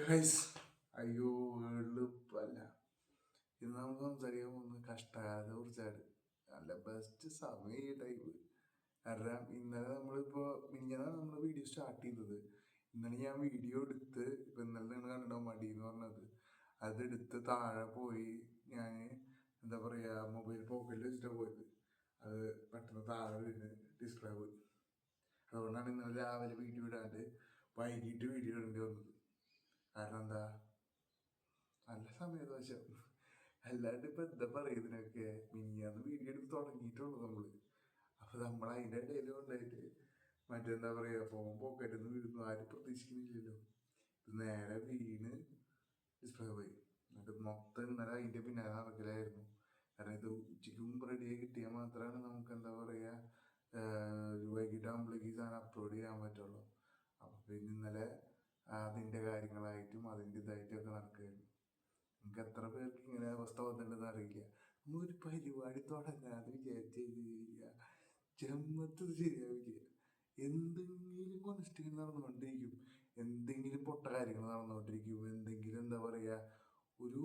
Guys, അയ്യോ എളുപ്പല്ല. ഇന്ന് നമുക്ക് സംസാരിക്കാൻ പോകുന്നത് കഷ്ടകാലത്തെ കുറിച്ചാണ്. നല്ല ബെസ്റ്റ് സമയം ഈ ടൈപ്പ്. കാരണം ഇന്നലെ മിനിഞ്ഞാണ് നമ്മൾ വീഡിയോ സ്റ്റാർട്ട് ചെയ്തത്. ഇന്നലെ ഞാൻ വീഡിയോ എടുത്ത്, ഇപ്പം ഇന്നലെ നിങ്ങൾ കണ്ടിട്ടുണ്ടോ മടി എന്ന് പറഞ്ഞത്, അതെടുത്ത് താഴെ പോയി ഞാൻ എന്താ പറയുക മൊബൈൽ പോക്കറ്റിൽ വെച്ചിട്ടാണ് പോയത്. അത് പെട്ടെന്ന് താഴെ വീണ് ഡിസ്പ്ലേ പോയി. അതുകൊണ്ടാണ് ഇന്നലെ രാവിലെ വീഡിയോ ഇടാണ്ട് വൈകിട്ട് വീഡിയോ ഇടേണ്ടി വന്നത്. കാരണം എന്താ, നല്ല സമയദോഷം. അല്ലാണ്ട് ഇപ്പം എന്താ പറയുന്നതിനൊക്കെ മിനിഞ്ഞാന്ന് വീഡിയോ എടുത്ത് തുടങ്ങിയിട്ടുള്ളൂ നമ്മൾ. അപ്പം നമ്മൾ അതിൻ്റെ ഇടയിൽ കൊണ്ടായിട്ട് മറ്റെന്താ പറയുക ഫോൺ പോക്കറ്റിൽ നിന്ന് വീഴുന്നു, ആരും പ്രതീക്ഷിക്കുന്നില്ലല്ലോ. നേരെ വീണ് ഡിസ്പ്ലേ പോയി. എന്നിട്ട് മൊത്തം ഇന്നലെ അതിൻ്റെ പിന്നാലെ നടക്കലായിരുന്നു. കാരണം ഇത് ഉച്ചയ്ക്ക് മുമ്പ് റെഡിയായി കിട്ടിയാൽ മാത്രമാണ് നമുക്ക് എന്താ പറയുക ഒരു വൈകിട്ടാകുമ്പോഴേക്ക് ഈ സാധനം അപ്ലോഡ് ചെയ്യാൻ പറ്റുള്ളൂ. അപ്പം പിന്നെ ഇന്നലെ അതിൻ്റെ കാര്യങ്ങളായിട്ടും അതിൻ്റെ ഇതായിട്ടും ഒക്കെ നടക്കുകയായിരുന്നു. നമുക്ക് എത്ര പേർക്ക് ഇങ്ങനെ അവസ്ഥ വന്നിട്ടുണ്ടെന്ന് അറിയില്ല. നമ്മളൊരു പരിപാടി തുടങ്ങാതെ വിചാരിച്ചു കഴിഞ്ഞാൽ ജന്മത്തത് ശരിയാവില്ല. എന്തെങ്കിലും കോൺസ്റ്റന്റ് നടന്നുകൊണ്ടിരിക്കും, എന്തെങ്കിലും പൊട്ട കാര്യങ്ങൾ നടന്നുകൊണ്ടിരിക്കും, എന്തെങ്കിലും എന്താ പറയുക ഒരു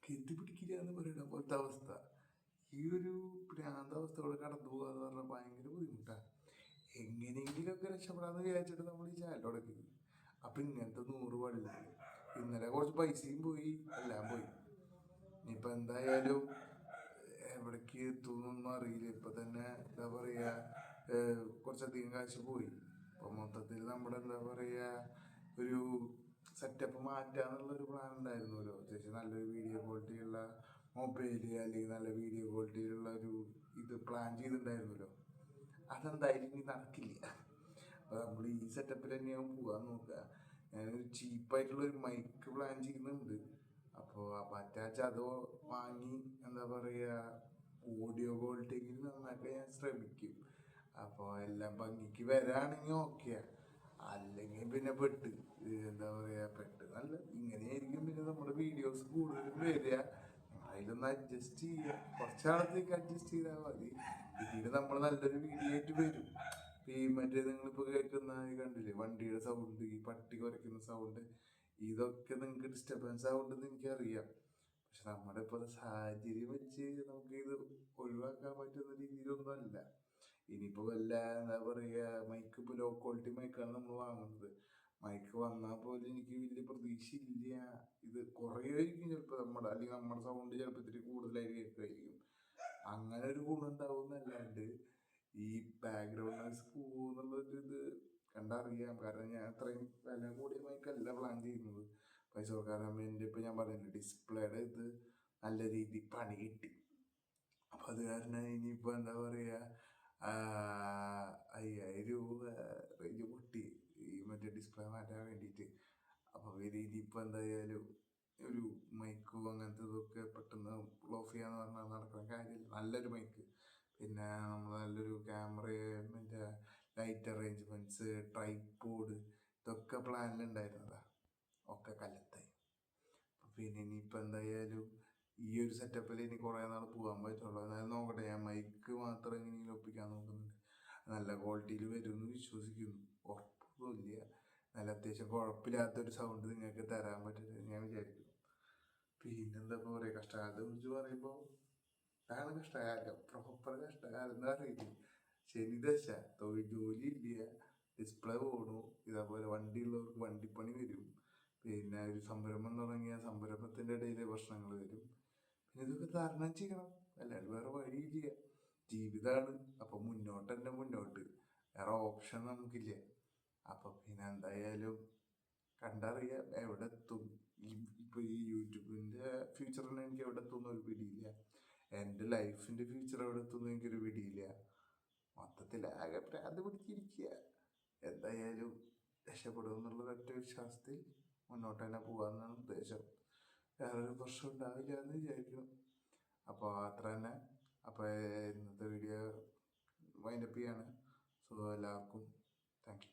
കെത്തി പിടിക്കില്ല എന്ന് പറയുന്ന പോലത്തെ അവസ്ഥ. ഈ ഒരു ഭ്രാന്താവസ്ഥയോടെ കടന്നു പോകുക എന്ന് പറഞ്ഞാൽ ഭയങ്കര ബുദ്ധിമുട്ടാണ്. എങ്ങനെയെങ്കിലുമൊക്കെ രക്ഷപ്പെടാമെന്ന് വിചാരിച്ചിട്ട് നമ്മൾ ഈ ചാനൽ തുടങ്ങിയത്. അപ്പം ഇങ്ങനത്തെ 100 വള്ളി. ഇന്നലെ കുറച്ച് പൈസയും പോയി, എല്ലാം പോയി. ഇനിയിപ്പോൾ എന്തായാലും എവിടേക്ക് എത്തുമെന്നൊന്നും അറിയില്ല. ഇപ്പം തന്നെ എന്താ പറയുക കുറച്ചധികം കാശ് പോയി. അപ്പം മൊത്തത്തിൽ നമ്മുടെ എന്താ പറയുക ഒരു സെറ്റപ്പ് മാറ്റാന്നുള്ളൊരു പ്ലാൻ ഉണ്ടായിരുന്നല്ലോ. അത്യാവശ്യം നല്ലൊരു വീഡിയോ ക്വാളിറ്റിയുള്ള മൊബൈല് അല്ലെങ്കിൽ നല്ല വീഡിയോ ക്വാളിറ്റിയിലുള്ള ഒരു ഇത് പ്ലാൻ ചെയ്തിട്ടുണ്ടായിരുന്നല്ലോ. അതെന്തായാലും ഇനി നടക്കില്ല. അപ്പോൾ നമ്മൾ ഈ സെറ്റപ്പിൽ തന്നെയാവും പോകാൻ നോക്കുക. ഞാനൊരു ചീപ്പായിട്ടുള്ളൊരു മൈക്ക് പ്ലാൻ ചെയ്യുന്നുണ്ട്. അപ്പോൾ പറ്റാച്ച അതോ വാങ്ങി എന്താ പറയുക ഓഡിയോ ക്വാളിറ്റിയെങ്കിലും നന്നാക്കാൻ ഞാൻ ശ്രമിക്കും. അപ്പോൾ എല്ലാം ഭംഗിക്ക് വരാണെങ്കിൽ ഓക്കെയാണ്. അല്ലെങ്കിൽ പിന്നെ എന്താ പറയുക നല്ല ഇങ്ങനെയായിരിക്കും പിന്നെ നമ്മുടെ വീഡിയോസ് കൂടുതലും വരിക. അതിലൊന്ന് അഡ്ജസ്റ്റ് ചെയ്യുക, കുറച്ചാളത്തേക്ക് അഡ്ജസ്റ്റ് ചെയ്താൽ മതി. പിന്നീട് നമ്മൾ നല്ലൊരു വീഡിയോ ആയിട്ട് വരും. ഈ മറ്റേ നിങ്ങളിപ്പോൾ കേൾക്കുന്ന കണ്ടില്ലേ വണ്ടിയുടെ സൗണ്ട്, ഈ പട്ടി കുറയ്ക്കുന്ന സൗണ്ട്, ഇതൊക്കെ നിങ്ങൾക്ക് ഡിസ്റ്റർബൻസ് ആവുണ്ടെന്ന് എനിക്കറിയാം. പക്ഷെ നമ്മുടെ ഇപ്പോൾ സാഹചര്യം വെച്ച് നമുക്ക് ഇത് ഒഴിവാക്കാൻ പറ്റുന്ന രീതിയിലൊന്നും അല്ല. ഇനിയിപ്പോൾ എന്താ പറയുക മൈക്ക് ഇപ്പോൾ ലോ ക്വാളിറ്റി മൈക്കാണ് നമ്മൾ വാങ്ങുന്നത്. മൈക്ക് വന്നാൽ പോലും എനിക്ക് വലിയ പ്രതീക്ഷയില്ല ഇത് കുറയുമായിരിക്കും ചിലപ്പോൾ അല്ലെങ്കിൽ നമ്മുടെ സൗണ്ട് ചിലപ്പോൾ ഇത്തിരി കൂടുതലായിട്ട് കേൾക്കുമായിരിക്കും. അങ്ങനെ ഒരു ഗുണം ഉണ്ടാവുന്നല്ലാണ്ട് ഈ ബാക്ക്ഗ്രൗണ്ട് നോയ്സ് പോകുന്നുള്ളൊരു ഇത് കണ്ടറിയാം. കാരണം ഞാൻ അത്രയും വില കൂടിയ മൈക്കല്ല പ്ലാൻ ചെയ്യുന്നത്. പൈസ കൊടുക്കാൻ എൻ്റെ ഇപ്പം ഞാൻ പറഞ്ഞില്ല ഡിസ്പ്ലേയുടെ ഇത് നല്ല രീതിയിൽ പണി കിട്ടി. അപ്പം അത് കാരണം ഇനിയിപ്പോൾ എന്താ പറയുക 5000 രൂപ റേഞ്ച് പൊട്ടി ഈ മറ്റേ ഡിസ്പ്ലേ മാറ്റാൻ വേണ്ടിയിട്ട്. അപ്പോൾ ഇനിയിപ്പോൾ എന്തായാലും ഒരു മൈക്കും അങ്ങനത്തെ ഇതൊക്കെ പെട്ടെന്ന് ഓഫ് ചെയ്യാന്ന് പറഞ്ഞാൽ നടക്കുന്ന കാര്യമില്ല. നല്ലൊരു മൈക്ക്, പിന്നെ നമ്മൾ നല്ലൊരു ക്യാമറ, മറ്റേ ലൈറ്റ് അറേഞ്ച്മെൻറ്റ്സ്, ട്രൈപോഡ്, ഇതൊക്കെ പ്ലാനിലുണ്ടായിരുന്നതാ. ഒക്കെ കല്ലത്തായി. പിന്നെ ഇനിയിപ്പോൾ എന്തായാലും ഈ ഒരു സെറ്റപ്പിൽ ഇനി കുറേ നാൾ പോകാൻ പറ്റുള്ളൂ. അതായത് നോക്കട്ടെ, ഞാൻ മൈക്ക് മാത്രം എങ്ങനെയെങ്കിലും ഒപ്പിക്കാൻ നോക്കുന്നുണ്ട്. നല്ല ക്വാളിറ്റിയിൽ വരുമെന്ന് വിശ്വസിക്കുന്നു. ഉറപ്പൊന്നുമില്ല, നല്ല അത്യാവശ്യം കുഴപ്പമില്ലാത്തൊരു സൗണ്ട് നിങ്ങൾക്ക് തരാൻ പറ്റുമെന്ന് ഞാൻ വിചാരിക്കുന്നു. പിന്നെന്താ പറയുക, കഷ്ടകാലത്തെ കുറിച്ച് പറയുമ്പോൾ അതാണ് കഷ്ടകാലം, പ്രോപ്പർ കഷ്ടകാലം എന്ന് പറയുന്നത്. ശനിദശ, ജോലി ഇല്ല, ഡിസ്പ്ലേ പോണു, ഇതേപോലെ വണ്ടിയുള്ളവർക്ക് വണ്ടിപ്പണി വരും, പിന്നെ ഒരു സംരംഭം തുടങ്ങിയ സംരംഭത്തിൻ്റെ ഇടയിൽ പ്രശ്നങ്ങൾ വരും. പിന്നെ ഇതൊക്കെ തരണം ചെയ്യണം, അല്ലാണ്ട് വേറെ വഴിയില്ല. ജീവിതമാണ്. അപ്പം മുന്നോട്ട്, വേറെ ഓപ്ഷൻ നമുക്കില്ല. അപ്പം പിന്നെ എന്തായാലും കണ്ടറിയാം എവിടെ എത്തും. ഇപ്പോൾ ഈ യൂട്യൂബിൻ്റെ ഫ്യൂച്ചറിന് എനിക്ക് എവിടെ എത്തുമെന്ന് ഒരു പിടിയില്ല. എൻ്റെ ലൈഫിൻ്റെ ഫ്യൂച്ചർ എവിടെ എത്തുമെന്ന് എനിക്കൊരു പിടിയില്ല. മൊത്തത്തിൽ ആകെ ഭ്രാന്ത് പിടിച്ചിരിക്കുക. എന്തായാലും രക്ഷപ്പെടുമെന്നുള്ള ഒറ്റ വിശ്വാസത്തിൽ മുന്നോട്ട് തന്നെ പോകാമെന്നാണ് ഉദ്ദേശം. വേറൊരു പ്രശ്നം ഉണ്ടാവില്ല എന്ന് വിചാരിക്കണം. അപ്പോൾ അത്ര തന്നെ. അപ്പോൾ ഇന്നത്തെ വീഡിയോ വൈൻഡപ്പ് ചെയ്യാണ്. സോ എല്ലാവർക്കും താങ്ക് യു.